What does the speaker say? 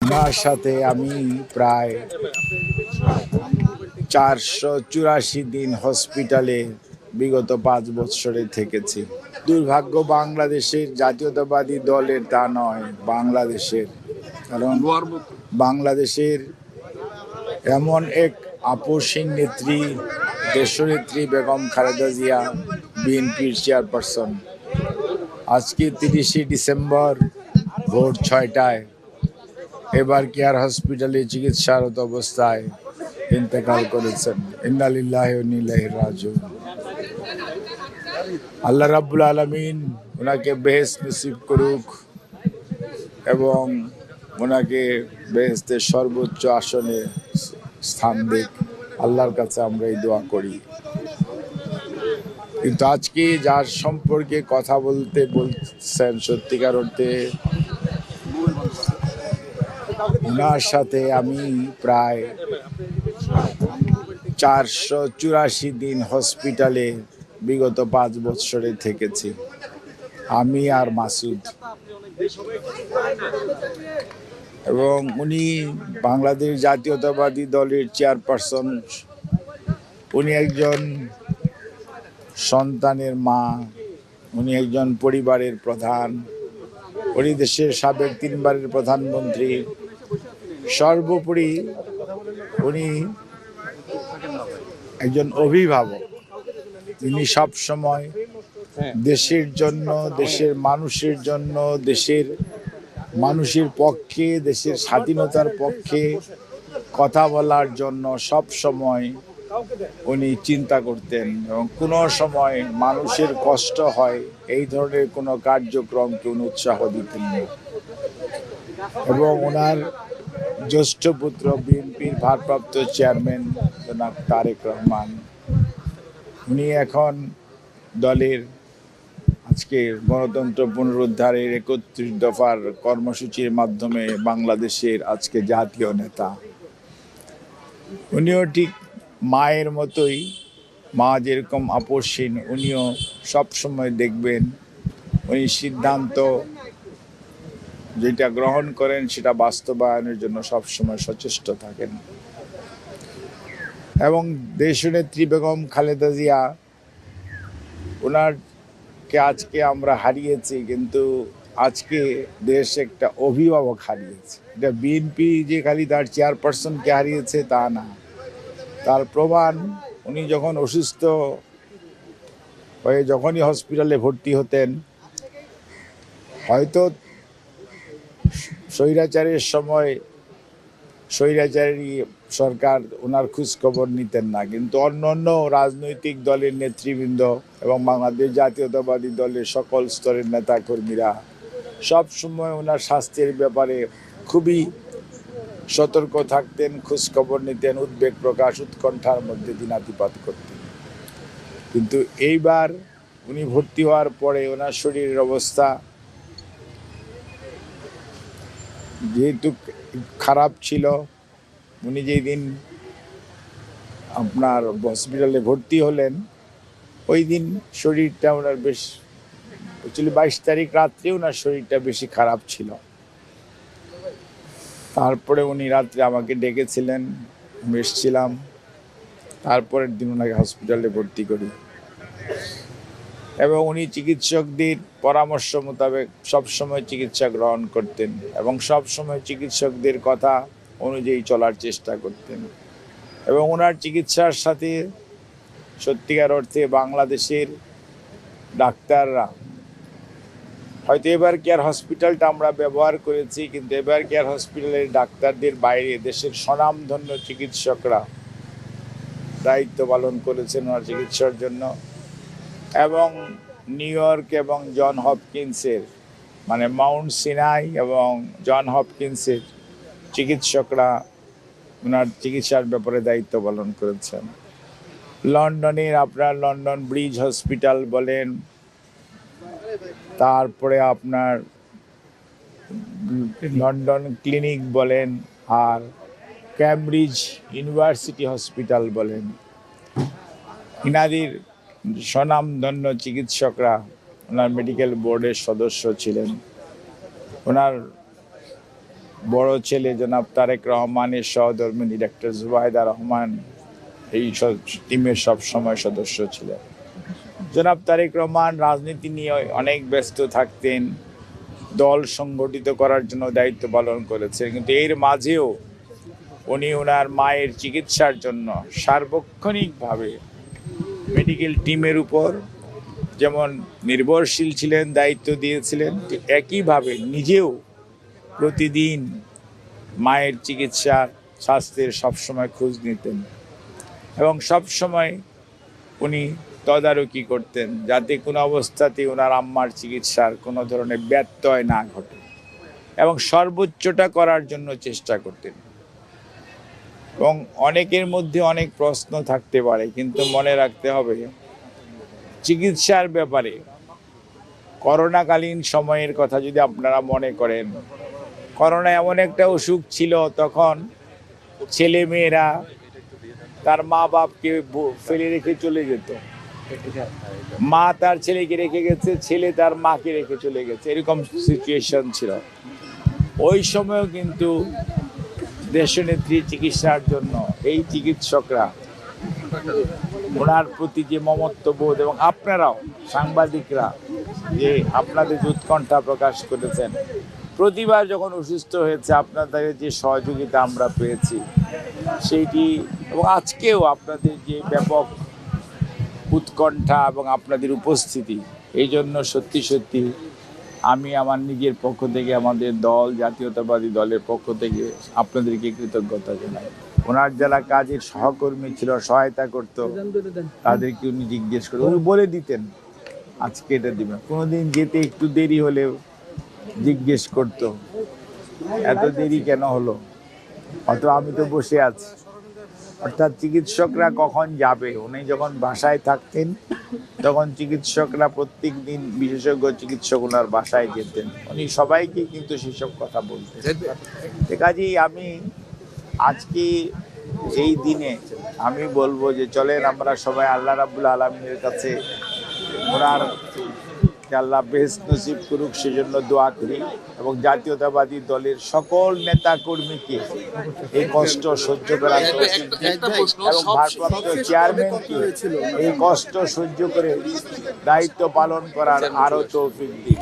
ওনার সাথে আমি প্রায় 484 দিন হসপিটালে বিগত 5 বছরে থেকেছি। দুর্ভাগ্য বাংলাদেশের জাতীয়তাবাদী দলের তা নয়, বাংলাদেশের। কারণ বাংলাদেশের এমন এক আপসহীন নেত্রী, দেশনেত্রী বেগম খালেদা জিয়া, বিএনপির চেয়ারপারসন, আজকে 30শে ডিসেম্বর ভোর 6টায় এবার কেয়ার হসপিটালে চিকিৎসারত অবস্থায় ইন্তেকাল করেছেন। ইন্না লিল্লাহি ওয়া ইন্না ইলাইহি রাজিউন। আল্লাহ রাব্বুল আলামিন ওনাকে বেহেশত নসিব করুক এবং ওনাকে বেহেশতের সর্বোচ্চ আসনে স্থান দিক। আল্লাহর কাছে আমরা এই দোয়া করি। কিন্তু আজকে যার সম্পর্কে কথা বলছেন, সত্যিকার অর্থে ওনার সাথে আমি প্রায় 484 দিন হসপিটালে বিগত 5 বছরে থেকেছি, আমি আর মাসুদ। এবং উনি বাংলাদেশ জাতীয়তাবাদী দলের চেয়ারপারসন। উনি একজন সন্তানের মা, উনি একজন পরিবারের প্রধান, উনি দেশের সাবেক 3বারের প্রধানমন্ত্রী। সর্বোপরি উনি একজন অভিভাবক। তিনি সব সময় দেশের জন্য, দেশের মানুষের জন্য, দেশের মানুষের পক্ষে, দেশের স্বাধীনতার পক্ষে কথা বলার জন্য সব সময় উনি চিন্তা করতেন এবং কোনো সময় মানুষের কষ্ট হয় এই ধরনের কোনো কার্যক্রমকে উনি উৎসাহ দিতেন না। এবং ওনার জ্যেষ্ঠ পুত্র বিএনপির ভারপ্রাপ্ত চেয়ারম্যান জনাব তারেক রহমান, উনি এখন দলের আজকে গণতন্ত্র পুনরুদ্ধারের 31 দফার কর্মসূচির মাধ্যমে বাংলাদেশের আজকে জাতীয় নেতা। উনিও ঠিক মায়ের মতোই, মা যেরকম আপসহীন, উনিও সবসময় দেখবেন উনি সিদ্ধান্ত যেটা গ্রহণ করেন সেটা বাস্তবায়নের জন্য সবসময় সচেষ্ট থাকেন। এবং দেশনেত্রী বেগম খালেদা জিয়া, ওনারকে আজকে আমরা হারিয়েছি, কিন্তু আজকে দেশ একটা অভিভাবক হারিয়েছে। এটা বিএনপি যে খালি তার চেয়ারপারসনকে হারিয়েছে তা না, তার প্রমাণ উনি যখন অসুস্থ হয়ে যখনই হসপিটালে ভর্তি হতেন, হয়তো স্বৈরাচারের সময় স্বৈরাচারী সরকার ওনার খোঁজ খবর নিতেন না, কিন্তু অন্য অন্য রাজনৈতিক দলের নেতৃবৃন্দ এবং বাংলাদেশ জাতীয়তাবাদী দলের সকল স্তরের নেতাকর্মীরা সব সময় ওনার স্বাস্থ্যের ব্যাপারে খুবই সতর্ক থাকতেন, খোঁজ খবর নিতেন, উদ্বেগ প্রকাশ, উৎকণ্ঠার মধ্যে দিনাতিপাত করতেন। কিন্তু এইবার উনি ভর্তি হওয়ার পরে ওনার শরীরের অবস্থা যেহেতু খারাপ ছিল, উনি যেই দিন আপনার হসপিটালে ভর্তি হলেন ওই দিন শরীরটা ওনার বেশ, অ্যাকচুয়ালি 22 তারিখ রাত্রে ওনার শরীরটা বেশি খারাপ ছিল। তারপরে উনি রাত্রে আমাকে ডেকেছিলেন, আমি এসেছিলাম, তারপরের দিন ওনাকে হসপিটালে ভর্তি করি। এবং উনি চিকিৎসকদের পরামর্শ মোতাবেক সবসময় চিকিৎসা গ্রহণ করতেন এবং সবসময় চিকিৎসকদের কথা অনুযায়ী চলার চেষ্টা করতেন। এবং ওনার চিকিৎসার সাথে সত্যিকার অর্থে বাংলাদেশের ডাক্তাররা, হয়তো এবার কেয়ার হসপিটালটা আমরা ব্যবহার করেছি, কিন্তু এবার কেয়ার হসপিটালের ডাক্তারদের বাইরে দেশের স্বনামধন্য চিকিৎসকরা দায়িত্ব পালন করেছেন ওনার চিকিৎসার জন্য। এবং নিউ ইয়র্ক এবং জন হপকিন্সের, মানে মাউন্ট সিনাই এবং জন হপকিন্সের চিকিৎসকরা ওনার চিকিৎসার ব্যাপারে দায়িত্ব পালন করেছেন। লন্ডনের আপনার লন্ডন ব্রিজ হসপিটাল বলেন, তারপরে আপনার লন্ডন ক্লিনিক বলেন, আর ক্যামব্রিজ ইউনিভার্সিটি হসপিটাল বলেন, ইনাদের স্বনামধন্য চিকিৎসকরা ওনার মেডিকেল বোর্ডের সদস্য ছিলেন। ওনার বড় ছেলে জনাব তারেক রহমানের সহধর্মিণী ডাক্তার জুবাইদা রহমান এই টিমের সব সময় সদস্য ছিলেন। জনাব তারেক রহমান রাজনীতি নিয়ে অনেক ব্যস্ত থাকতেন, দল সংগঠিত করার জন্য দায়িত্ব পালন করেছেন, কিন্তু এর মাঝেও উনি ওনার মায়ের চিকিৎসার জন্য সার্বক্ষণিকভাবে মেডিকেল টিমের উপর যেমন নির্ভরশীল ছিলেন, দায়িত্ব দিয়েছিলেন, ঠিক একইভাবে নিজেও প্রতিদিন মায়ের চিকিৎসার স্বাস্থ্যের সবসময় খোঁজ নিতেন এবং সবসময় উনি তদারকি করতেন যাতে কোনো অবস্থাতেই ওনার আম্মার চিকিৎসার কোনো ধরনের ব্যত্যয় না ঘটে এবং সর্বোচ্চটা করার জন্য চেষ্টা করতেন। এবং অনেকের মধ্যে অনেক প্রশ্ন থাকতে পারে, কিন্তু মনে রাখতে হবে চিকিৎসার ব্যাপারে করোনাকালীন সময়ের কথা যদি আপনারা মনে করেন, করোনা এমন একটা অসুখ ছিল, তখন ছেলে মেয়েরা তার মা বাপকে ফেলে রেখে চলে যেত, মা তার ছেলেকে রেখে গেছে, ছেলে তার মাকে রেখে চলে গেছে, এরকম সিচুয়েশন ছিল। ওই সময়ও কিন্তু দেশনেত্রী চিকিৎসার জন্য এই চিকিৎসকরা ওনার প্রতি যে মমত্ববোধ এবং আপনারাও সাংবাদিকরা যে আপনাদের যে উৎকণ্ঠা প্রকাশ করেছেন, প্রতিবার যখন অসুস্থ হয়েছে আপনাদের যে সহযোগিতা আমরা পেয়েছি সেইটি, এবং আজকেও আপনাদের যে ব্যাপক উৎকণ্ঠা এবং আপনাদের উপস্থিতি, এই জন্য সত্যি সত্যি আমি আমার নিজের পক্ষ থেকে, আমাদের দল জাতীয়তাবাদী দলের পক্ষ থেকে আপনাদেরকে কৃতজ্ঞতা জানাই। ওনার যারা কাজের সহকর্মী ছিল, সহায়তা করতো, তাদেরকে উনি জিজ্ঞেস করে উনি বলে দিতেন আজকে এটা দিবেন। কোনোদিন যেতে একটু দেরি হলেও জিজ্ঞেস করতো এত দেরি কেন হলো, অত আমি তো বসে আছি। অর্থাৎ চিকিৎসকরা কখন যাবে, উনি যখন বাসায় থাকতেন তখন চিকিৎসকরা প্রত্যেক দিন বিশেষজ্ঞ চিকিৎসক ওনার বাসায় যেতেন, উনি সবাইকে কিন্তু সেসব কথা বলতেন। কাজেই আমি আজকে এই দিনে আমি বলবো যে চলেন আমরা সবাই আল্লাহ রাব্বুল আলামিনের কাছে ওনার আল্লাহ বেহেশত নসিব করুক সেজন্য দোয়া করি, এবং জাতীয়তাবাদী দলের সকল নেতা কর্মীকে এই কষ্ট সহ্য করার এবং ভারপ্রাপ্ত চেয়ারম্যানকে এই কষ্ট সহ্য করে দায়িত্ব পালন করার আরো তৌফিক দিন।